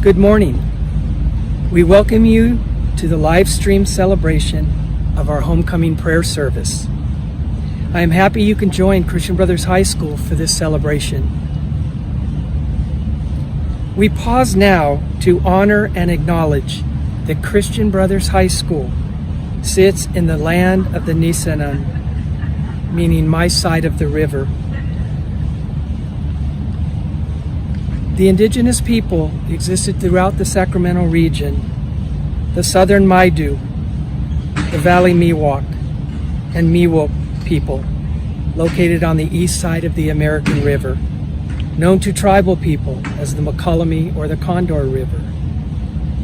Good morning. We welcome you to the live stream celebration of our homecoming prayer service. I am happy you can join Christian Brothers High School for this celebration. We pause now to honor and acknowledge that Christian Brothers High School sits in the land of the Nisenan, meaning my side of the river. The indigenous people existed throughout the Sacramento region, the southern Maidu, the Valley Miwok, and Miwok people, located on the east side of the American River, known to tribal people as the McCullummy or the Condor River,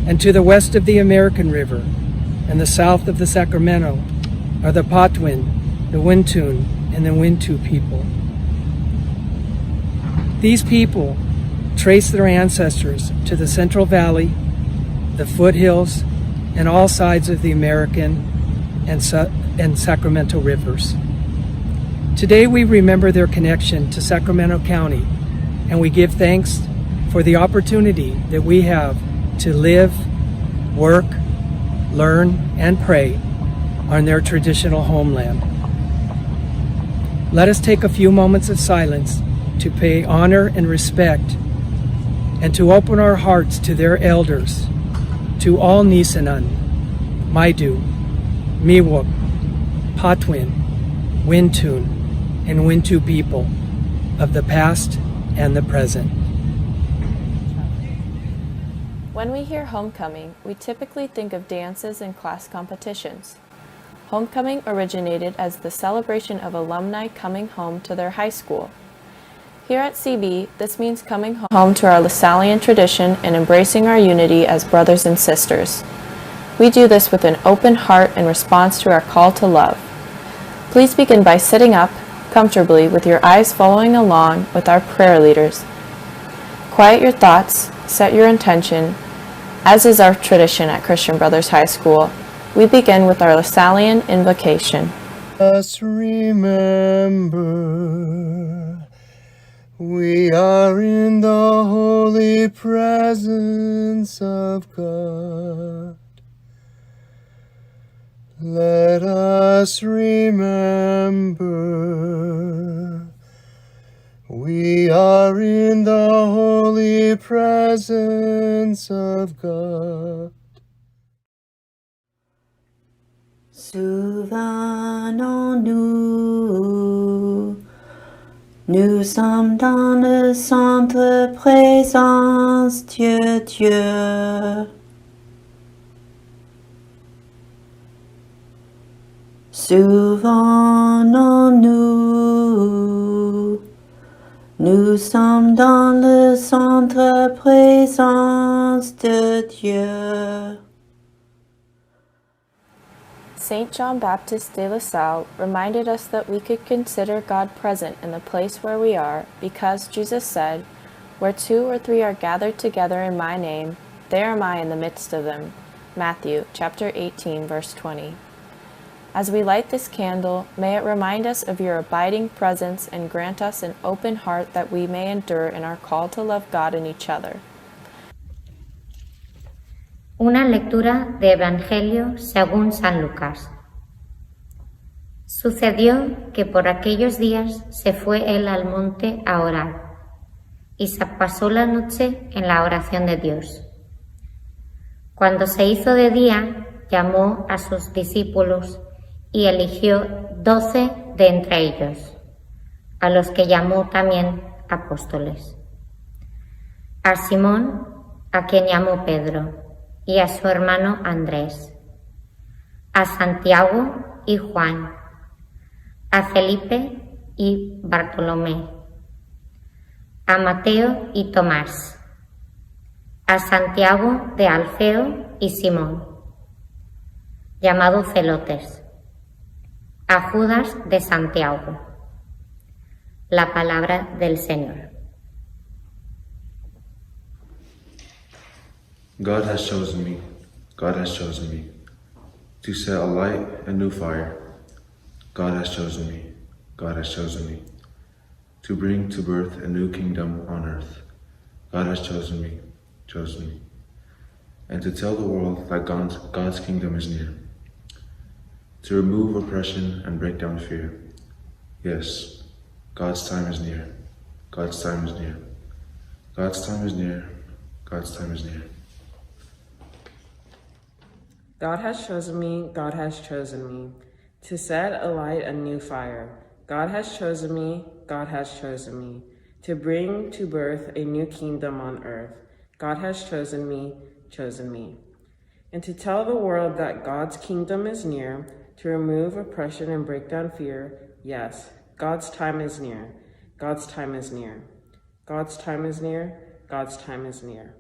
and to the west of the American River and the south of the Sacramento are the Patwin, the Wintun, and the Wintu people. These people trace their ancestors to the Central Valley, the foothills, and all sides of the American and Sacramento rivers. Today we remember their connection to Sacramento County, and we give thanks for the opportunity that we have to live, work, learn, and pray on their traditional homeland. Let us take a few moments of silence to pay honor and respect and to open our hearts to their elders, to all Nisenan, Maidu, Miwok, Patwin, Wintun, and Wintu people of the past and the present. When we hear homecoming, we typically think of dances and class competitions. Homecoming originated as the celebration of alumni coming home to their high school. Here at CB, this means coming home to our Lasallian tradition and embracing our unity as brothers and sisters. We do this with an open heart in response to our call to love. Please begin by sitting up comfortably with your eyes following along with our prayer leaders. Quiet your thoughts, set your intention. As is our tradition at Christian Brothers High School, we begin with our Lasallian invocation. Let us remember we are in the holy presence of God. Let us remember we are in the holy presence of God. Souvenons-nous, nous sommes dans le centre présence de Dieu. Souvenons-nous, nous sommes dans le centre présence de Dieu. St. John Baptist de La Salle reminded us that we could consider God present in the place where we are because Jesus said, "Where 2 or 3 are gathered together in my name, there am I in the midst of them." Matthew chapter 18, verse 20. As we light this candle, may it remind us of your abiding presence and grant us an open heart that we may endure in our call to love God and each other. Una lectura de Evangelio según San Lucas. Sucedió que por aquellos días se fue él al monte a orar, y se pasó la noche en la oración de Dios. Cuando se hizo de día, llamó a sus discípulos y eligió 12 de entre ellos, a los que llamó también apóstoles. A Simón, a quien llamó Pedro, y a su hermano Andrés, a Santiago y Juan, a Felipe y Bartolomé, a Mateo y Tomás, a Santiago de Alfeo y Simón, llamado Celotes, a Judas de Santiago. La palabra del Señor. God has chosen me, God has chosen me, to set alight a new fire. God has chosen me, God has chosen me, to bring to birth a new kingdom on earth. God has chosen me, chosen me. and to tell the world that God's kingdom is near, to remove oppression and break down fear. Yes, God's time is near. God's time is near. God's time is near. God's time is near. God has chosen me, God has chosen me, to set alight a new fire. God has chosen me, God has chosen me, to bring to birth a new kingdom on earth. God has chosen me, and to tell the world that God's kingdom is near, to remove oppression and break down fear. Yes, God's time is near. God's time is near. God's time is near. God's time is near.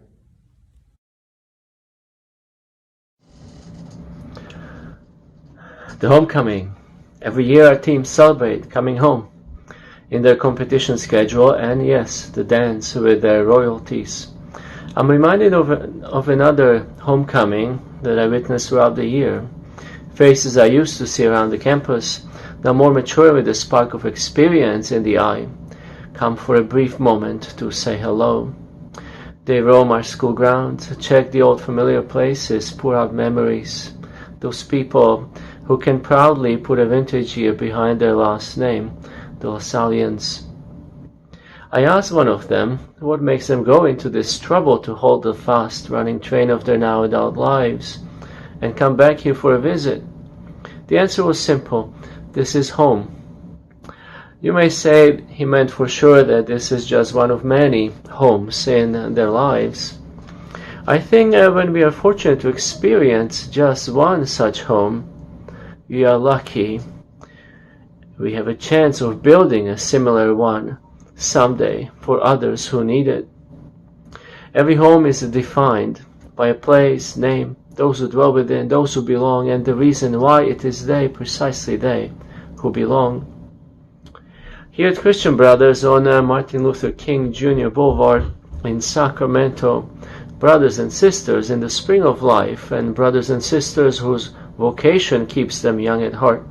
The homecoming. Every year our teams celebrate coming home in their competition schedule, and yes, the dance with their royalties. I'm reminded of another homecoming that I witnessed throughout the year. Faces I used to see around the campus, now more mature with a spark of experience in the eye, come for a brief moment to say hello. They roam our school grounds, check the old familiar places, pour out memories. Those people who can proudly put a vintage year behind their last name, the LaSallians. I asked one of them what makes them go into this trouble to hold the fast-running train of their now adult lives and come back here for a visit. The answer was simple: this is home. You may say he meant for sure that this is just one of many homes in their lives. I think when we are fortunate to experience just one such home, we are lucky. We have a chance of building a similar one someday for others who need it. Every home is defined by a place, name, those who dwell within, those who belong, and the reason why it is they, precisely they, who belong. Here at Christian Brothers on Martin Luther King Jr. Boulevard in Sacramento, brothers and sisters in the spring of life, and brothers and sisters whose vocation keeps them young at heart,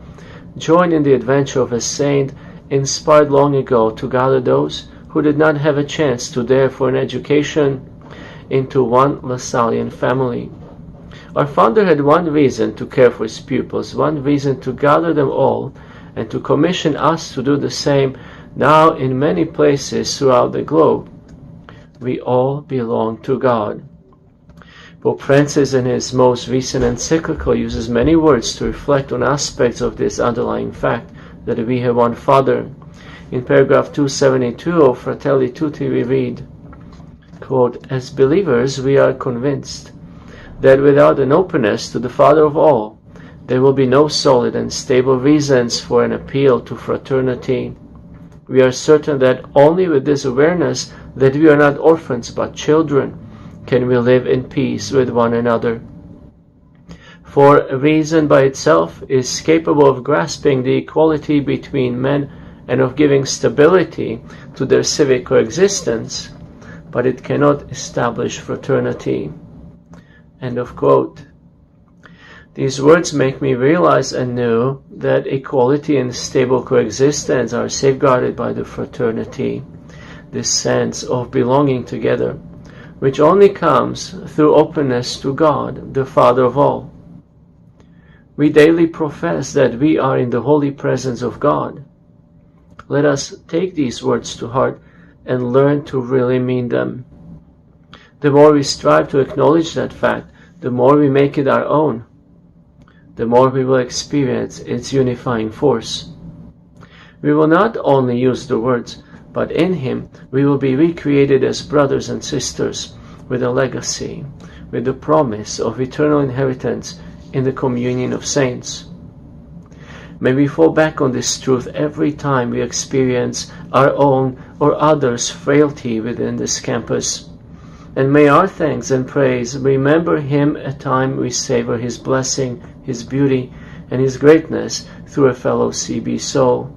join in the adventure of a saint inspired long ago to gather those who did not have a chance to dare for an education into one LaSallian family. Our founder had one reason to care for his pupils, one reason to gather them all, and to commission us to do the same now in many places throughout the globe. We all belong to God. Pope Francis, in his most recent encyclical, uses many words to reflect on aspects of this underlying fact that we have one Father. In paragraph 272 of Fratelli Tutti we read, quote, "As believers we are convinced that without an openness to the Father of all, there will be no solid and stable reasons for an appeal to fraternity. We are certain that only with this awareness that we are not orphans but children can we live in peace with one another. For reason by itself is capable of grasping the equality between men and of giving stability to their civic coexistence, but it cannot establish fraternity." End of quote. These words make me realize anew that equality and stable coexistence are safeguarded by the fraternity, this sense of belonging together, which only comes through openness to God, the Father of all. We daily profess that we are in the holy presence of God. Let us take these words to heart and learn to really mean them. The more we strive to acknowledge that fact, the more we make it our own, the more we will experience its unifying force. We will not only use the words, but in Him we will be recreated as brothers and sisters with a legacy, with the promise of eternal inheritance in the communion of saints. May we fall back on this truth every time we experience our own or others' frailty within this campus. And may our thanks and praise remember Him at time we savor His blessing, His beauty, and His greatness through a fellow CB soul.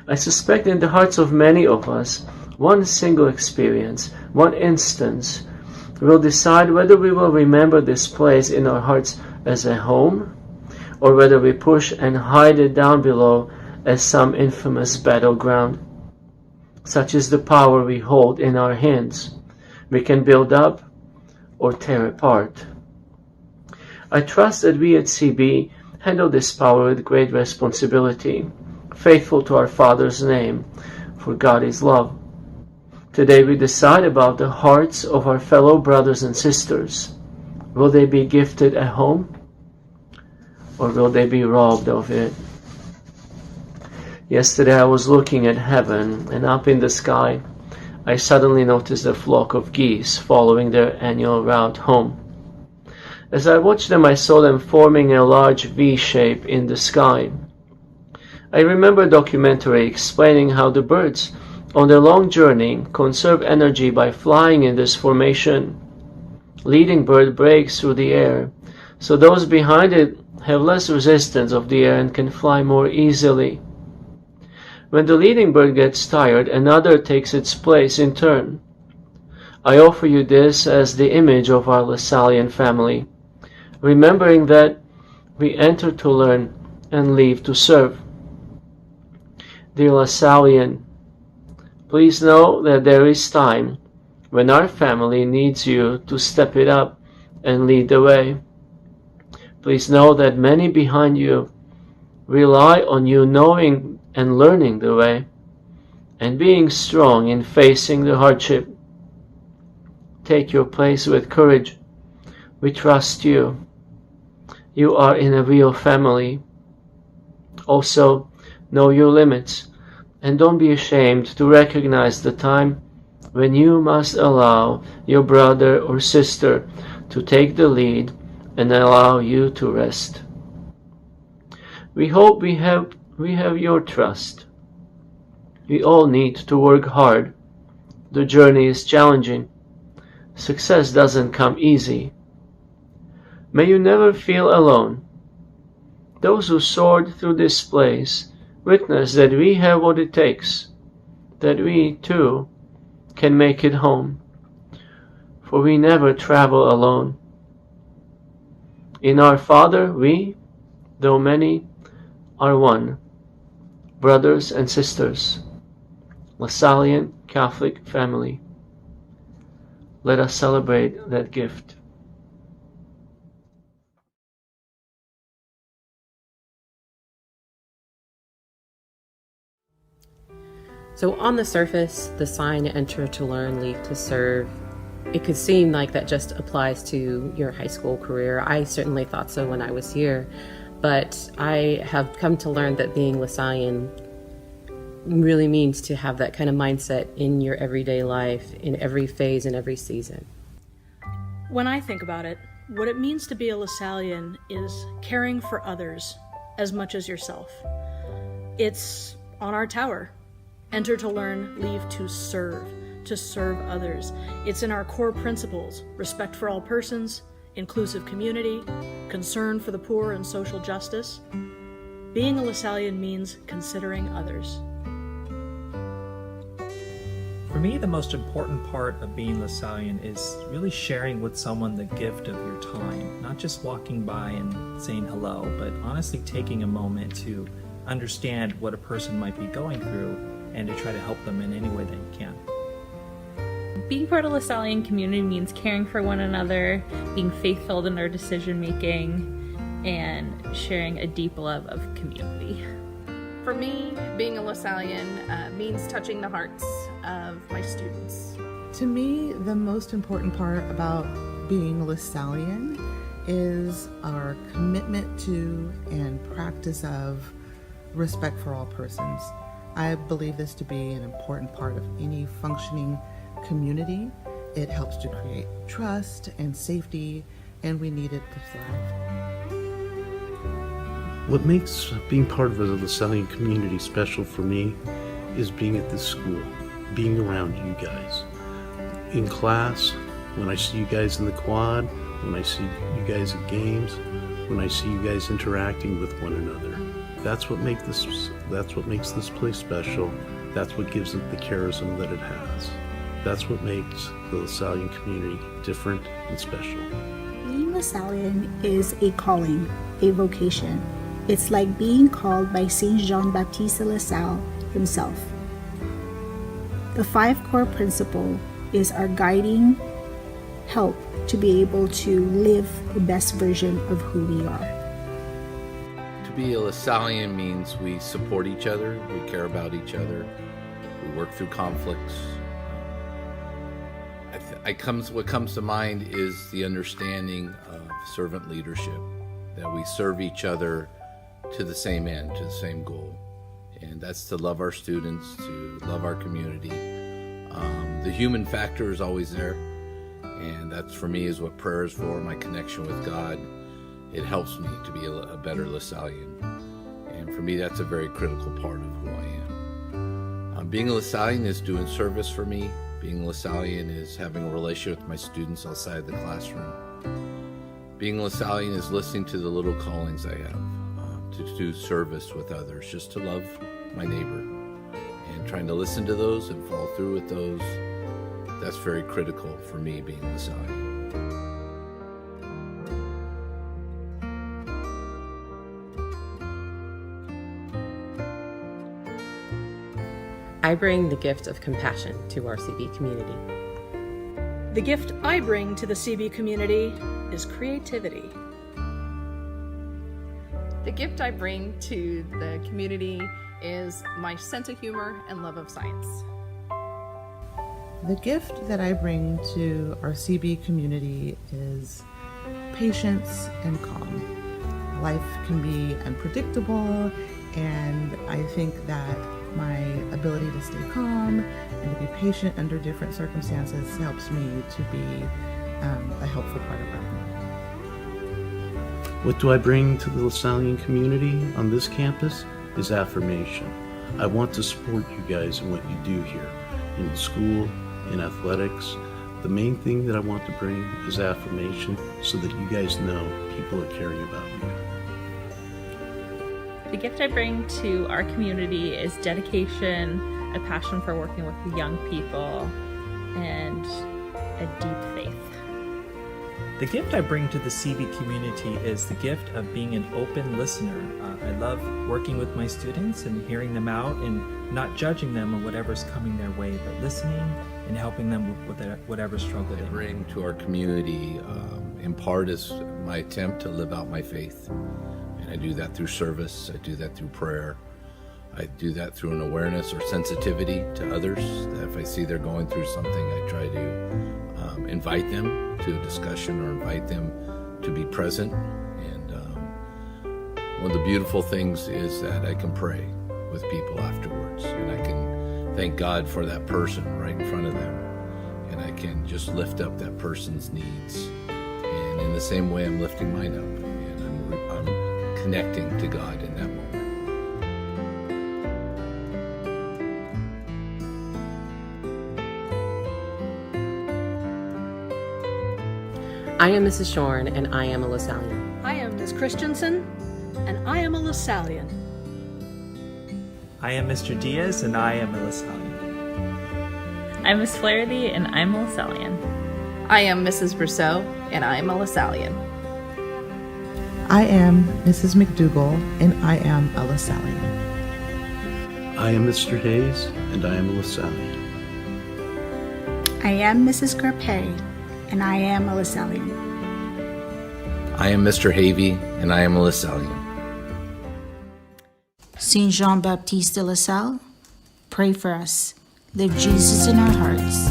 I suspect in the hearts of many of us, one single experience, one instance, will decide whether we will remember this place in our hearts as a home, or whether we push and hide it down below as some infamous battleground. Such is the power we hold in our hands. We can build up, or tear apart. I trust that we at CB handle this power with great responsibility, faithful to our Father's name, for God is love. Today we decide about the hearts of our fellow brothers and sisters. Will they be gifted a home, or will they be robbed of it? Yesterday I was looking at heaven, and up in the sky I suddenly noticed a flock of geese following their annual route home. As I watched them, I saw them forming a large V shape in the sky. I remember a documentary explaining how the birds on their long journey conserve energy by flying in this formation. Leading bird breaks through the air, so those behind it have less resistance of the air and can fly more easily. When the leading bird gets tired, another takes its place in turn. I offer you this as the image of our Lasallian family, remembering that we enter to learn and leave to serve. Dear Lasallian, please know that there is time when our family needs you to step it up and lead the way. Please know that many behind you rely on you knowing and learning the way and being strong in facing the hardship. Take your place with courage. We trust you. You are in a real family. Also, know your limits and don't be ashamed to recognize the time when you must allow your brother or sister to take the lead and allow you to rest. We hope we have your trust. We all need to work hard. The journey is challenging. Success doesn't come easy. May you never feel alone. Those who soared through this place witness that we have what it takes, that we, too, can make it home, for we never travel alone. In our Father we, though many, are one, brothers and sisters, Lasallian Catholic family. Let us celebrate that gift. So on the surface, the sign enter to learn, leave to serve, it could seem like that just applies to your high school career. I certainly thought so when I was here, but I have come to learn that being Lasallian really means to have that kind of mindset in your everyday life, in every phase, in every season. When I think about it, what it means to be a Lasallian is caring for others as much as yourself. It's on our tower. Enter to learn, leave to serve others. It's in our core principles: respect for all persons, inclusive community, concern for the poor and social justice. Being a Lasallian means considering others. For me, the most important part of being Lasallian is really sharing with someone the gift of your time. Not just walking by and saying hello, but honestly taking a moment to understand what a person might be going through and to try to help them in any way that you can. Being part of the Lasallian community means caring for one another, being faithful in our decision making, and sharing a deep love of community. For me, being a Lasallian means touching the hearts of my students. To me, the most important part about being Lasallian is our commitment to and practice of respect for all persons. I believe this to be an important part of any functioning community. It helps to create trust and safety, and we need it to thrive. What makes being part of the Lasallian community special for me is being at this school, being around you guys. In class, when I see you guys in the quad, when I see you guys at games, when I see you guys interacting with one another. That's what makes this place special. That's what gives it the charism that it has. That's what makes the Lasallian community different and special. Being Lasallian is a calling, a vocation. It's like being called by Saint Jean-Baptiste de La Salle himself. The 5 core principle is our guiding help to be able to live the best version of who we are. To be a LaSallian means we support each other, we care about each other, we work through conflicts. What comes to mind is the understanding of servant leadership, that we serve each other to the same end, to the same goal. And that's to love our students, to love our community. The human factor is always there, and that's for me is what prayer is for, my connection with God. It helps me to be a better LaSallian. And for me, that's a very critical part of who I am. Being a LaSallian is doing service for me. Being a LaSallian is having a relationship with my students outside the classroom. Being a LaSallian is listening to the little callings I have, to do service with others, just to love my neighbor. And trying to listen to those and follow through with those, that's very critical for me being a LaSallian. I bring the gift of compassion to our CB community. The gift I bring to the CB community is creativity. The gift I bring to the community is my sense of humor and love of science. The gift that I bring to our CB community is patience and calm. Life can be unpredictable, and I think that my ability to stay calm and to be patient under different circumstances helps me to be a helpful part of our community. What do I bring to the LaSallian community on this campus is affirmation. I want to support you guys in what you do here, in school, in athletics. The main thing that I want to bring is affirmation so that you guys know people are caring about you. The gift I bring to our community is dedication, a passion for working with young people, and a deep faith. The gift I bring to the CB community is the gift of being an open listener. I love working with my students and hearing them out and not judging them on whatever's coming their way, but listening and helping them with whatever struggle they bring to our community, in part, is my attempt to live out my faith. I do that through service, I do that through prayer, I do that through an awareness or sensitivity to others, that if I see they're going through something, I try to invite them to a discussion or invite them to be present. And one of the beautiful things is that I can pray with people afterwards, and I can thank God for that person right in front of them, and I can just lift up that person's needs. And in the same way, I'm lifting mine up, and I'm connecting to God in that moment. I am Mrs. Shorn, and I am a LaSallian. I am Ms. Christensen, and I am a LaSallian. I am Mr. Diaz, and I am a LaSallian. I'm Miss Flaherty, and I'm a LaSallian. I am Mrs. Brousseau, and I am a LaSallian. I am Mrs. McDougall, and I am a LaSallian. I am Mr. Hayes, and I am a LaSallian. I am Mrs. Carperi, and I am a LaSallian. I am Mr. Havey, and I am a LaSallian. Saint Jean Baptiste de La Salle, pray for us. Live Jesus in our hearts.